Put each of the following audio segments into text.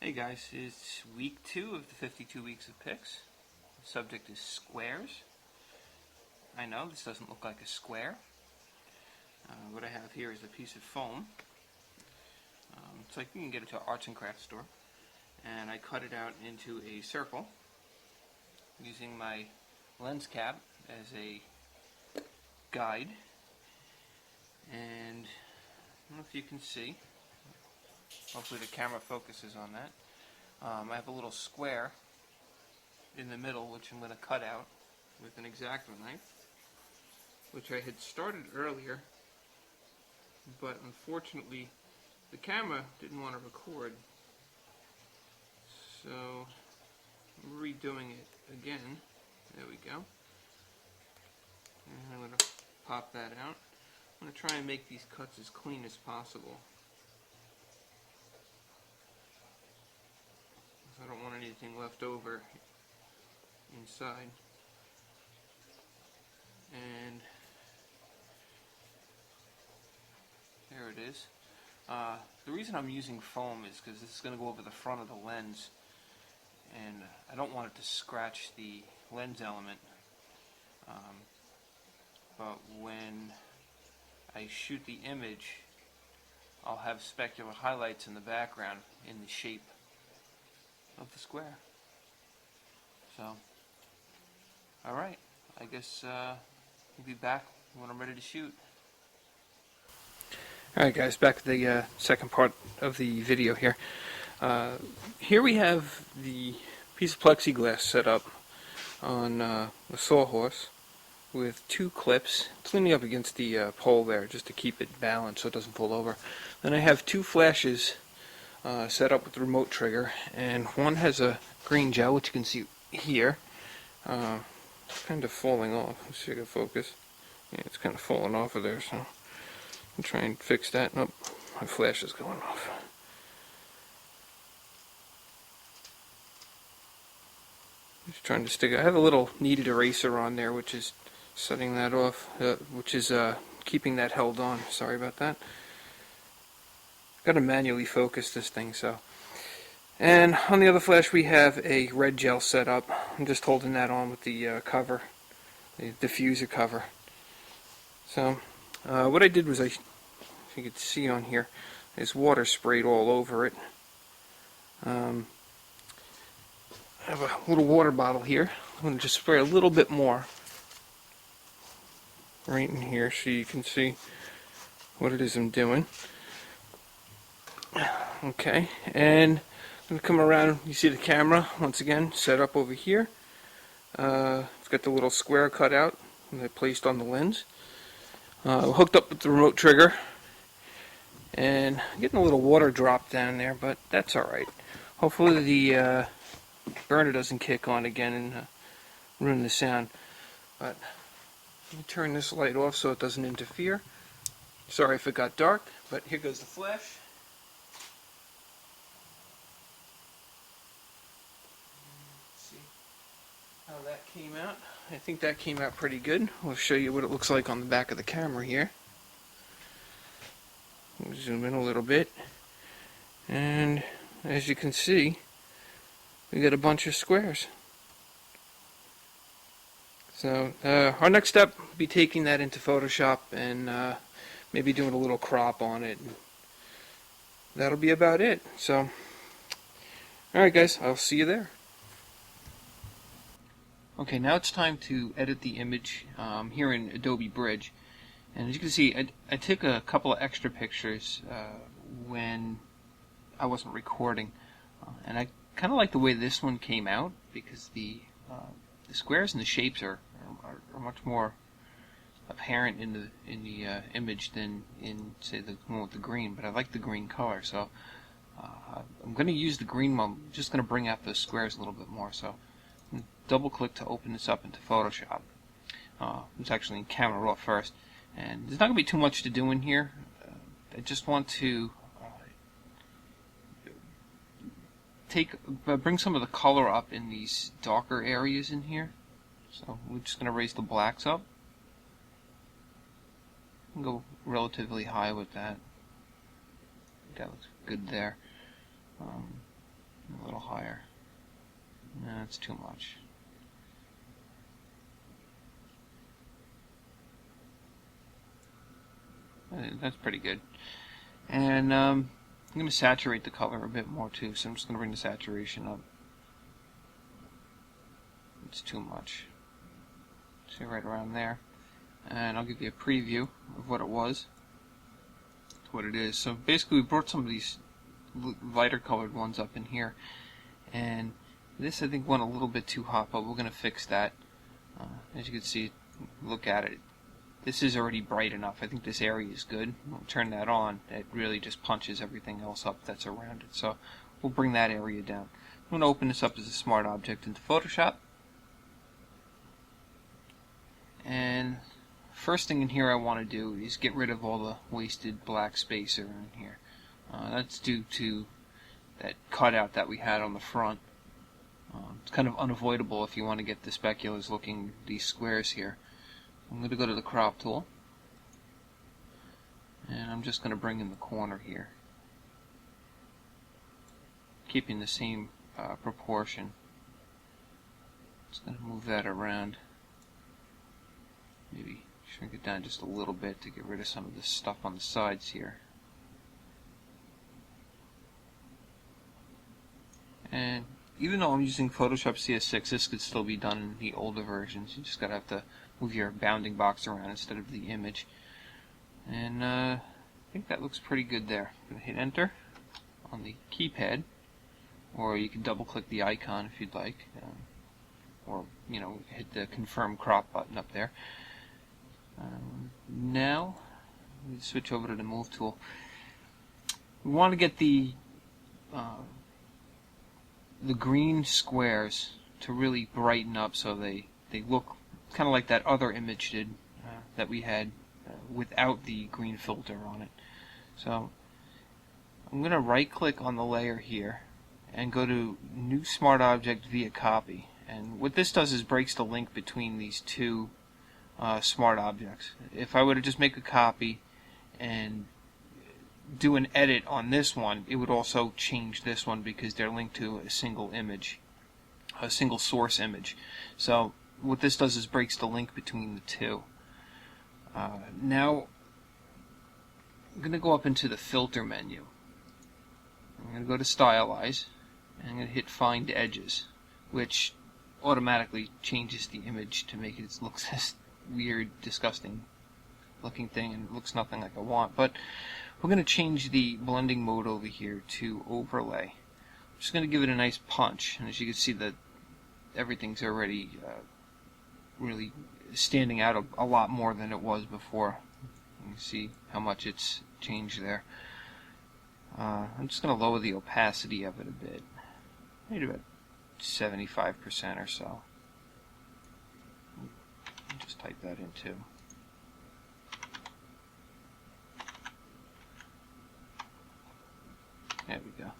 Hey guys, it's week 2 of the 52 weeks of pics. The subject is squares. I know this doesn't look like a square. What I have here is a piece of foam. It's like you can get it to an arts and crafts store. And I cut it out into a circle using my lens cap as a guide. And I don't know if you can see. Hopefully the camera focuses on that. I have a little square in the middle which I'm going to cut out with an X-Acto knife, which I had started earlier, but unfortunately the camera didn't want to record, so I'm redoing it again. There we go. And I'm going to pop that out. I'm going to try and make these cuts as clean as possible. I don't want anything left over inside. And there it is. The reason I'm using foam is because this is going to go over the front of the lens, and I don't want it to scratch the lens element. But when I shoot the image, I'll have specular highlights in the background in the shape of the square. So, alright, I guess we'll be back when I'm ready to shoot. Alright guys, back to the second part of the video here. Here we have the piece of plexiglass set up on the sawhorse with 2 clips. It's leaning up against the pole there just to keep it balanced so it doesn't fall over. Then I have 2 flashes set up with the remote trigger, and one has a green gel, which you can see here. It's kind of falling off. Let's see if I can focus. Yeah, it's kind of falling off of there, so I'll try and fix that. Nope, my flash is going off. Just trying to stick it. I have a little kneaded eraser on there, which is setting that off, which is keeping that held on. Sorry about that. Got to manually focus this thing, so. And on the other flash we have a red gel set up. I'm just holding that on with the cover, the diffuser cover. So what I did was, if you could see on here, is water sprayed all over it. I have a little water bottle here. I'm going to just spray a little bit more right in here so you can see what it is I'm doing. Okay, and I'm going to come around. You see the camera once again set up over here. It's got the little square cut out that I placed on the lens. Hooked up with the remote trigger, and I'm getting a little water drop down there, but that's alright. Hopefully the burner doesn't kick on again and ruin the sound. But let me turn this light off so it doesn't interfere. Sorry if it got dark, but here goes the flash. How that came out. I think that came out pretty good. I'll show you what it looks like on the back of the camera here. We'll zoom in a little bit, and as you can see, we got a bunch of squares. So our next step will be taking that into Photoshop and maybe doing a little crop on it. That'll be about it. So, alright guys, I'll see you there. Okay, now it's time to edit the image here in Adobe Bridge. And as you can see, I took a couple of extra pictures when I wasn't recording. And I kind of like the way this one came out, because the squares and the shapes are much more apparent in the image than in, say, the one with the green. But I like the green color, so I'm going to use the green one. I'm just going to bring out the squares a little bit more. So double click to open this up into Photoshop. It's actually in Camera Raw first, and there's not going to be too much to do in here. I just want to bring some of the color up in these darker areas in here. So we're just going to raise the blacks up. Go relatively high with that. That looks good there. higher. No, that's too much. That's pretty good. And I'm going to saturate the color a bit more too, so I'm just going to bring the saturation up. It's too much. See, right around there. And I'll give you a preview of what it was, what it is. So basically we brought some of these lighter colored ones up in here, and this I think went a little bit too hot, but we're going to fix that. As you can see, look at it. This is already bright enough. I think this area is good. We'll turn that on. It really just punches everything else up that's around it. So we'll bring that area down. I'm going to open this up as a smart object into Photoshop. And first thing in here I want to do is get rid of all the wasted black spacer in here. That's due to that cutout that we had on the front. It's kind of unavoidable if you want to get the speculas looking, these squares here. I'm going to go to the crop tool, and I'm just going to bring in the corner here, keeping the same proportion. Just going to move that around, maybe shrink it down just a little bit to get rid of some of this stuff on the sides here. And even though I'm using Photoshop CS6, this could still be done in the older versions. You just gotta have to move your bounding box around instead of the image. And I think that looks pretty good there. I'm gonna hit Enter on the keypad, or you can double click the icon if you'd like, or hit the Confirm Crop button up there. Now we switch over to the Move tool. We want to get the green squares to really brighten up so they look kind of like that other image did that we had without the green filter on it. So I'm going to right click on the layer here and go to New Smart Object via Copy. And what this does is breaks the link between these two smart objects. If I were to just make a copy and do an edit on this one, it would also change this one because they're linked to a single image, a single source image. So what this does is breaks the link between the two. Now I'm going to go up into the Filter menu. I'm going to go to Stylize, and I'm going to hit Find Edges, which automatically changes the image to make it look this weird, disgusting looking thing, and it looks nothing like I want. But we're going to change the blending mode over here to Overlay. I'm just going to give it a nice punch, and as you can see that everything's already really standing out a lot more than it was before. You can see how much it's changed there. I'm just going to lower the opacity of it a bit, maybe about 75% or so. Just type that in too. There we go.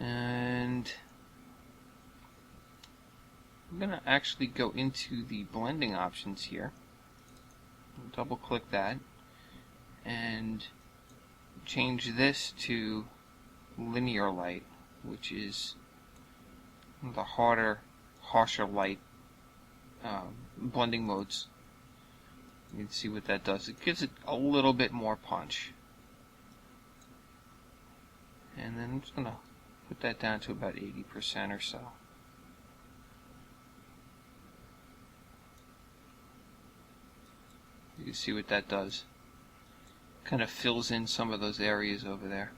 And I'm going to actually go into the blending options here. Double click that and change this to linear light, which is the harsher light blending modes. You can see what that does. It gives it a little bit more punch. And then I'm just going to put that down to about 80% or so. You can see what that does. Kind of fills in some of those areas over there.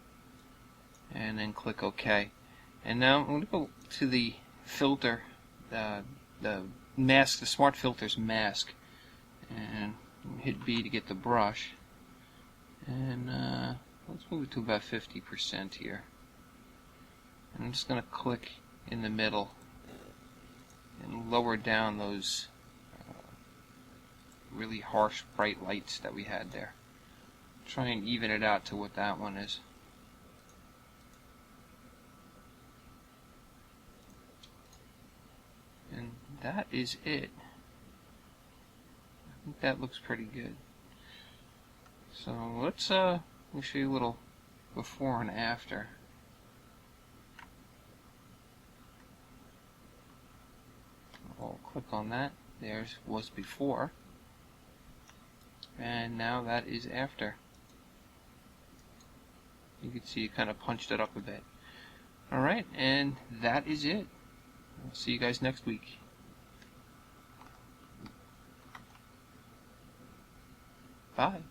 And then click OK. And now I'm going to go to the filter, the mask, the Smart Filters mask, and hit B to get the brush. And let's move it to about 50% here. And I'm just going to click in the middle and lower down those really harsh bright lights that we had there. Try and even it out to what that one is. And that is it. I think that looks pretty good. So let's let me show you a little before and after. We'll click on that. There's was before, and now that is after. You can see it kind of punched it up a bit. Alright, and that is it. I'll see you guys next week. Bye.